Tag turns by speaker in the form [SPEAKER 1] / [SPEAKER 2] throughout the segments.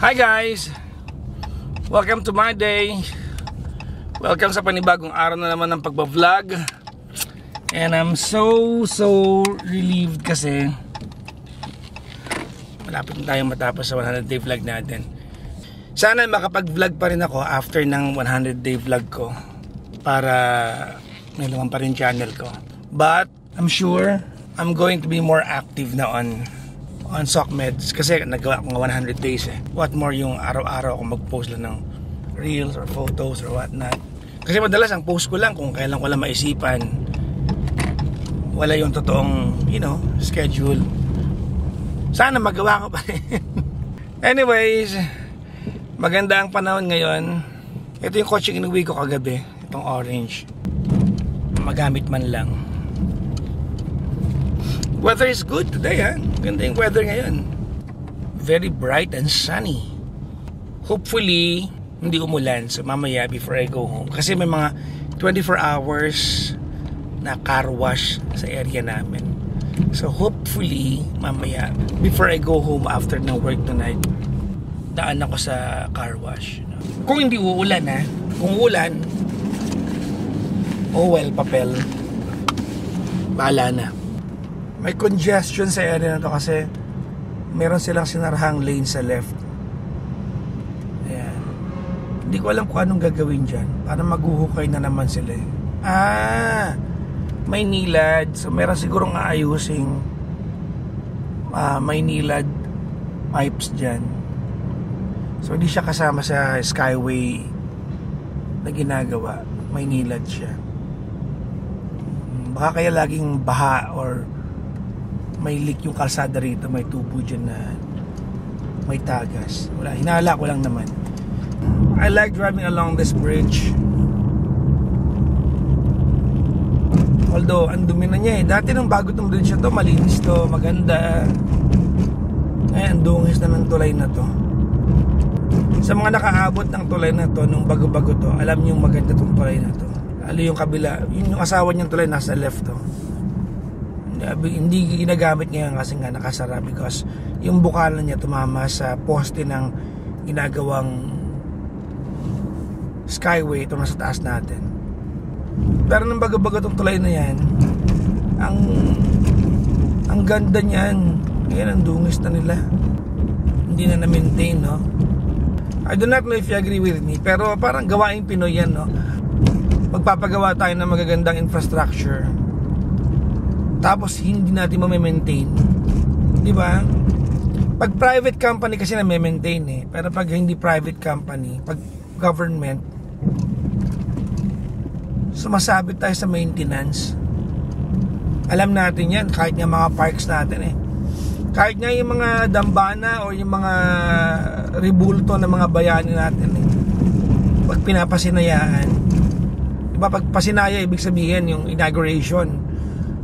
[SPEAKER 1] Hi guys! Welcome to my day. Welcome sa panibagong araw na naman ng pagbablog. And I'm so relieved kasi malapit na tayong matapos sa 100 day vlog natin. Sana makapag-vlog pa rin ako after ng 100 day vlog ko para may naman pa rin channel ko. But I'm sure I'm going to be more active na on SocMeds kasi nagawa ko 100 days eh. What more yung araw-araw ako mag-post lang ng reels or photos or whatnot. Kasi madalas ang post ko lang kung kailan ko lang maisipan. Wala yung totoong, schedule. Sana magawa ko pa rin. Anyways, maganda ang panahon ngayon. Ito yung coaching inuwi ko kagabi. Itong orange. Magamit man lang. Weather is good today, ha? Ganda yung weather ngayon. Very bright and sunny. Hopefully, hindi umulan. So mamaya before I go home. Kasi may mga 24 hours na car wash sa area namin. So hopefully, mamaya before I go home after ng work tonight, daan ako sa car wash. Kung hindi uulan, ha? Kung ulan, oh well, papel. Bahala na. May congestion sa area na to kasi meron silang sinarahang lane sa left. Ayan. Hindi ko alam kung anong gagawin dyan. Para maghuhukay na naman sila eh. May nilad. So meron sigurong aayusing may nilad pipes dyan. So hindi siya kasama sa skyway na ginagawa. May nilad siya. Baka kaya laging baha or may leak yung kalsada rito, may tubo dyan na may tagas. Wala, hinala ko lang naman. I like driving along this bridge. Although, ang dumi na niya eh. Dati nung bago itong bridge na to, malinis to, maganda. Ngayon, dungis na ng tulay na to. Sa mga nakaabot ng tulay na to, nung bago-bago to, alam niyo maganda itong tulay na to. Lalo yung kabila, yung asawa niyang tulay nasa left to. Hindi ginagamit ngayon kasi nga nakasara because yung bukalan niya tumama sa poste ng ginagawang skyway ito nasa taas natin. Pero nung bago-bago itong tulay na yan, ang ganda niyan. Ngayon ang dungis na nila, hindi na na-maintain, no? I do not know if you agree with me, pero parang gawaing Pinoy yan, no? Magpapagawa tayo ng magagandang infrastructure tapos hindi natin ma-maintain, di ba? Pag private company kasi na ma-maintain eh, pero pag hindi private company, pag government, sumasabit tayo sa maintenance. Alam natin yan, kahit nga mga parks natin eh. Kahit nga yung mga dambana o yung mga rebulto ng mga bayani natin eh. Pag pinapasinayaan, diba, pag pasinaya ibig sabihin yung inauguration.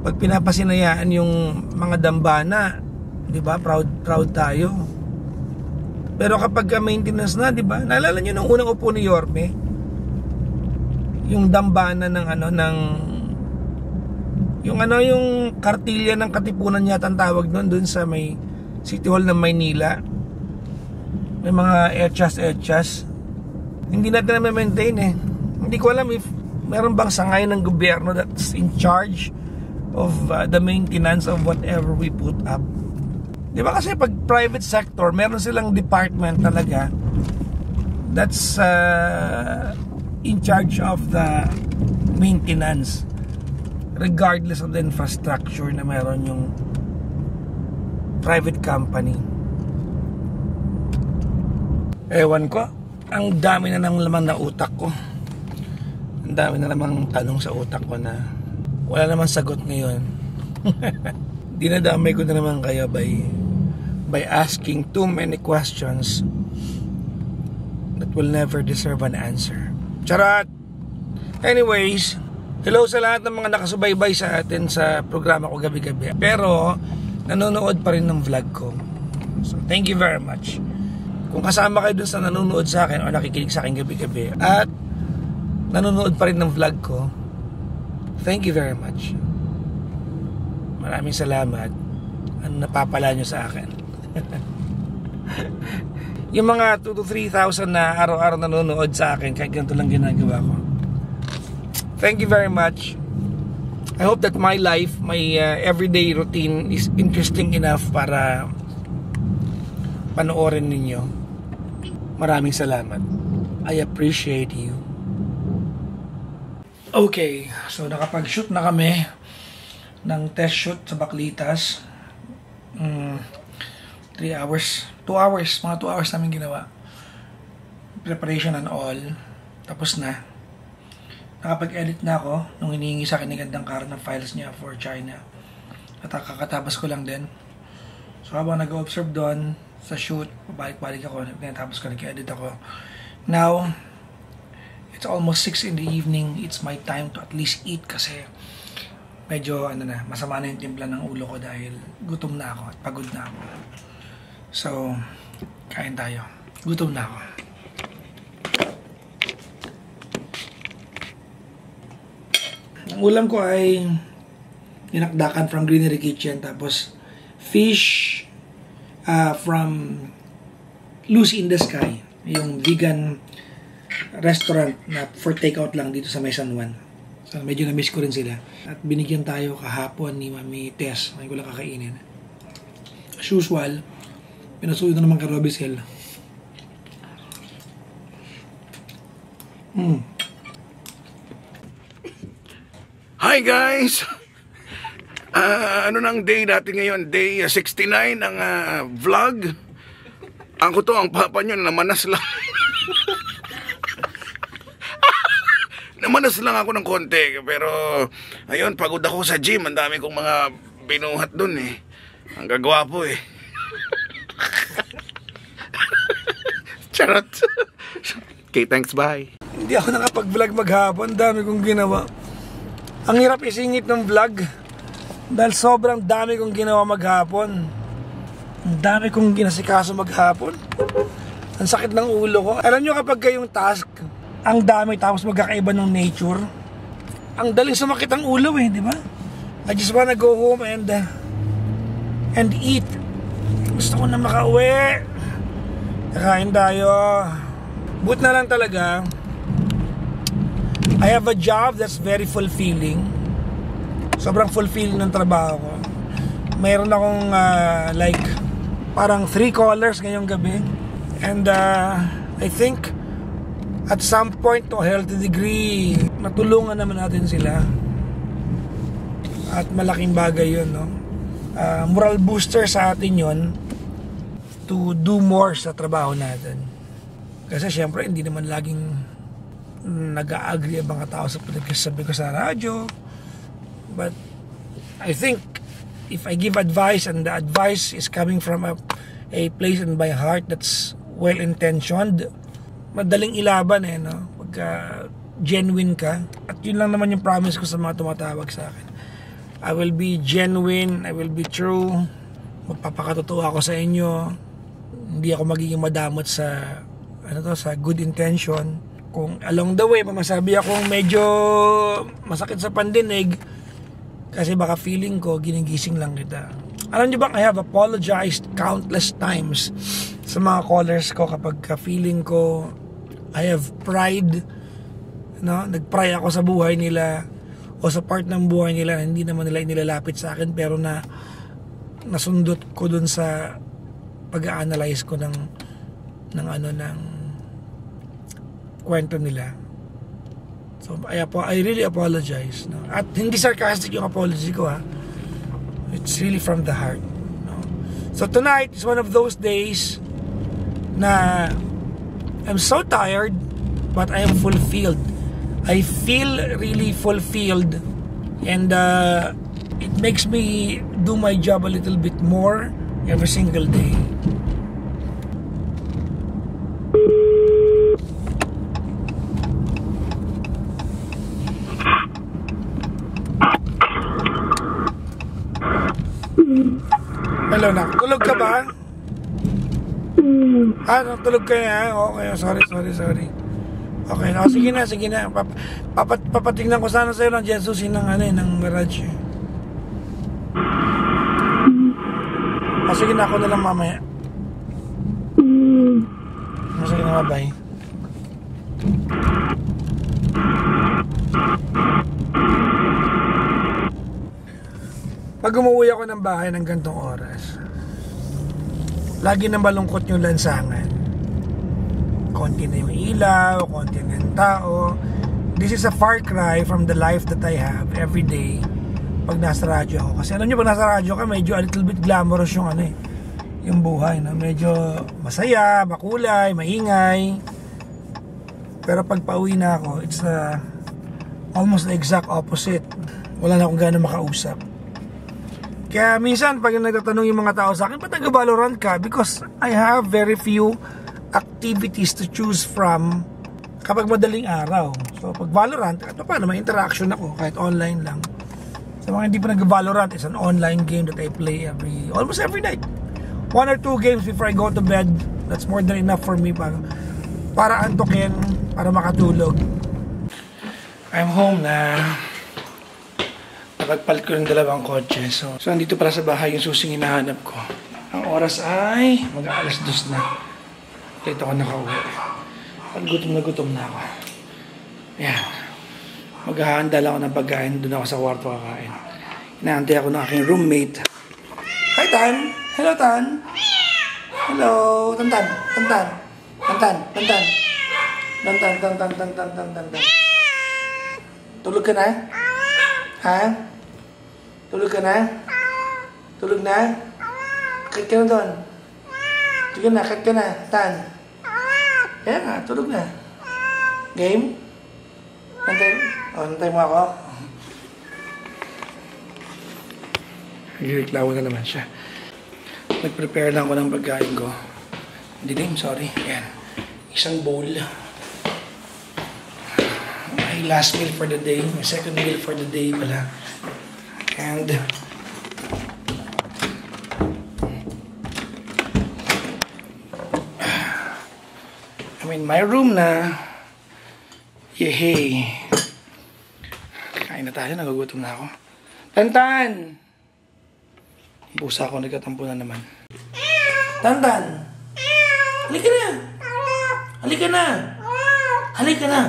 [SPEAKER 1] Pag pinapasinayaan yung mga dambana, di ba, proud tayo. Pero kapag maintenance na, di ba, naalala nyo nung unang upo ni Yorme, yung dambana ng yung kartilya ng Katipunan yata ang tawag doon sa may City Hall ng Maynila. May mga etchas. Hindi natin na maintain eh. Hindi ko alam if meron bang sangay ng gobyerno that's in charge of the maintenance of whatever we put up. Di ba kasi pag private sector, meron silang department talaga that's in charge of the maintenance regardless of the infrastructure na meron yung private company. Ewan ko, ang dami na ng lamang na utak ko. Ang dami na lamang tanong sa utak ko na wala namang sagot ngayon. Dinadamay ko na naman kayo by asking too many questions that will never deserve an answer. Charot! Anyways, hello sa lahat ng mga nakasubaybay sa atin sa programa ko gabi-gabi. Pero, nanonood pa rin ng vlog ko. So, thank you very much. Kung kasama kayo dun sa nanonood sa akin o nakikinig sa akin gabi-gabi at nanonood pa rin ng vlog ko, thank you very much. Maraming salamat. Ano napapala nyo sa akin. yung mga 2 to 3,000 na araw-araw nanonood sa akin kahit ganito lang ginagawa ko. Thank you very much. I hope that my life, my everyday routine is interesting enough para panoorin ninyo. Maraming salamat. I appreciate you. Okay, so nakapag-shoot na kami ng test shoot sa Baclitas. 3 hours, 2 hours, mga 2 hours namin ginawa. Preparation and all. Tapos na. Nakapag-edit na ako nung hinihingi sa akin ni Gandang Kara ng files niya for China. At kakatapos ko lang din. So habang nag-observe doon sa shoot, balik-balik ako, tapos ko nag-edit ako. Now, it's almost 6 in the evening. It's my time to at least eat kasi medyo masama na yung timpla ng ulo ko dahil gutom na ako at pagod na ako. So, kain tayo. Gutom na ako. Ang ulam ko ay dinakdakan from Greenery Kitchen, tapos fish from Lucy in the Sky, yung vegan restaurant na for takeout lang dito sa May San Juan. So medyo na-miss ko rin sila. At binigyan tayo kahapon ni Mami Tess. Ngayon ko lang kakainin. As usual, pinasuyo na naman kay Robicel.
[SPEAKER 2] Hi guys! Ano nang day natin ngayon? Day 69 ng vlog. Ako to, ang papa nyo, namanas lang. Namanas lang ako ng konti. Pero, ayun, pagod ako sa gym. Ang dami kong mga binuhat dun eh. Ang gagwapo eh. Charot. Okay, thanks, bye.
[SPEAKER 1] Hindi ako nakapag-vlog maghapon. Dami kong ginawa. Ang hirap isingit ng vlog dahil sobrang dami kong ginawa maghapon. Ang dami kong ginasikaso maghapon. Ang sakit ng ulo ko. Alam nyo kapag kayong task, ang dami tapos magkakaiba ng nature, ang daling sumakit ang ulo eh, di ba? I just wanna go home and eat. Gusto ko na makauwi. Kakain tayo. But na lang talaga, I have a job that's very fulfilling. Sobrang fulfilling ng trabaho ko. Mayroon akong like parang 3 callers ngayong gabi. And I think at some point to a healthy degree, natulungan naman natin sila. At malaking bagay yun, no? Moral booster sa atin yun to do more sa trabaho natin. Kasi syempre hindi naman laging nag-a-agree ang mga tao sa pinagsasabi ko sa radyo. But I think if I give advice and the advice is coming from a place in my heart that's well-intentioned, madaling ilaban eh, no? Pagka genuine ka. At yun lang naman yung promise ko sa mga tumatawag sa akin. I will be genuine, I will be true, magpapakatotoo ako sa inyo. Hindi ako magiging madamot sa sa good intention. Kung along the way masabi akong medyo masakit sa pandinig kasi baka feeling ko ginigising lang kita. Alam niyo ba, I have apologized countless times sa mga callers ko kapag feeling ko I have pride, no? Nag-pry ako sa buhay nila o sa part ng buhay nila na hindi naman nila inilalapit sa akin pero na nasundot ko dun sa pag-a-analyze ko ng kwento nila. So I really apologize, no? At hindi sarcastic yung apology ko, ha. It's really from the heart, no? So tonight is one of those days na I'm so tired but I am fulfilled. I feel really fulfilled and it makes me do my job a little bit more every single day. Hello, nak. Tulog ka ba? Tulog ka na? Okay, sorry. Okay, sige na. Papatingnan ko sana sa'yo ng Jesusin ng Mirage. Sige na, ako na lang mamaya. mga bay. Pag umuwi ako ng bahay ng gantong oras, lagi na malungkot yung lansangan. Konti na yung ilaw, konti na yung tao. This is a far cry from the life that I have every day pag nasa radyo ako. Kasi alam nyo, pag nasa radyo ka, medyo a little bit glamorous yung yung buhay, no? Medyo masaya, makulay, maingay. Pero pag pauwi na ako, it's almost the exact opposite. Wala na akong gano'ng makausap. Kaya minsan, pag nagtatanong yung mga tao sa akin, ba't nag-Valorant ka? Because I have very few activities to choose from kapag madaling araw. So pag Valorant, paano may interaction ako kahit online lang. Sa mga hindi pa nag-Valorant, it's an online game that I play almost every night. 1 or 2 games before I go to bed. That's more than enough for me para antukin, para makatulog. I'm home na. Napagpalit ko ng dalawang kotse. So nandito pala sa bahay yung susing hinahanap ko. Ang oras ay mag-aalas 2 na. Dito ako nakauwi. Gutom na ako. Ayan. Maghahanda lang ako ng pagkain. Doon ako sa kwarto kakain. Inaantay ako ng aking roommate. Hi, Tan! Hello, Tan! Hello! Tantan! Tantan! Tantan! Tantan! Tantan! Tantan! Tantan! Tantan! Tulog ka na? Ha? Tulog ka na? Tulog na? Kahit ka na doon. Sige na, kahit ka na. Tan! Kaya nga, tulog na. Game? Nantay mo ako. Nagreklamo na naman siya. Nag-prepare lang ako ng pagkain ko. Dilim, sorry. Ayan. Isang bowl. My last meal for the day. My second meal for the day pala. And I'm in my room na. Yehey. Kain na tayo, nagugutom na ako. Tantan! Pusa ako, nagkatampo na naman. Tantan! Halika na! Halika na! Halika na!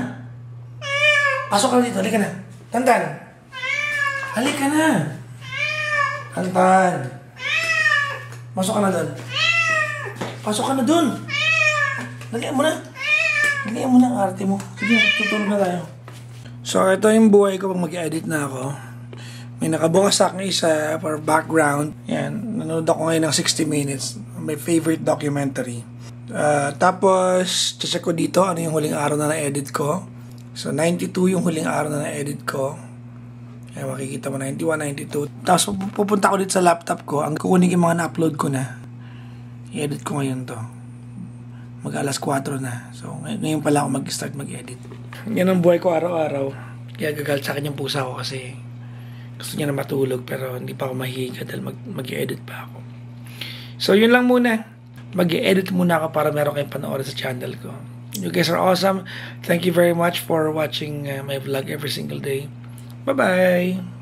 [SPEAKER 1] Pasok ka dito, halika na. Tantan! Halika na! Tantan! Pasok ka na doon. Pasok ka na doon! Lagyan mo na. Lagyan mo na ang arte mo. Sige, tutulog na tayo. So, ito yung buhay ko pag mag-edit na ako. May nakabukas sa akin isa for background. Yan, nanonood ako ngayon ng 60 Minutes. My favorite documentary. Tapos, check ko dito ano yung huling araw na na-edit ko. So, 92 yung huling araw na na-edit ko. Yan, makikita mo 91, 92. Tapos, pupunta ko dito sa laptop ko. Ang kukunin yung mga na-upload ko na. I-edit ko ngayon to. Mag-alas 4 na. So, ngayon pala ako mag-start mag-edit. Yan ang buhay ko araw-araw. Kaya gagal sa akin yung pusa ko kasi gusto niya na matulog pero hindi pa ako mahihiga dahil mag-edit pa ako. So, yun lang muna. Mag-edit muna ako para meron kayong panoorin sa channel ko. You guys are awesome. Thank you very much for watching my vlog every single day. Bye-bye!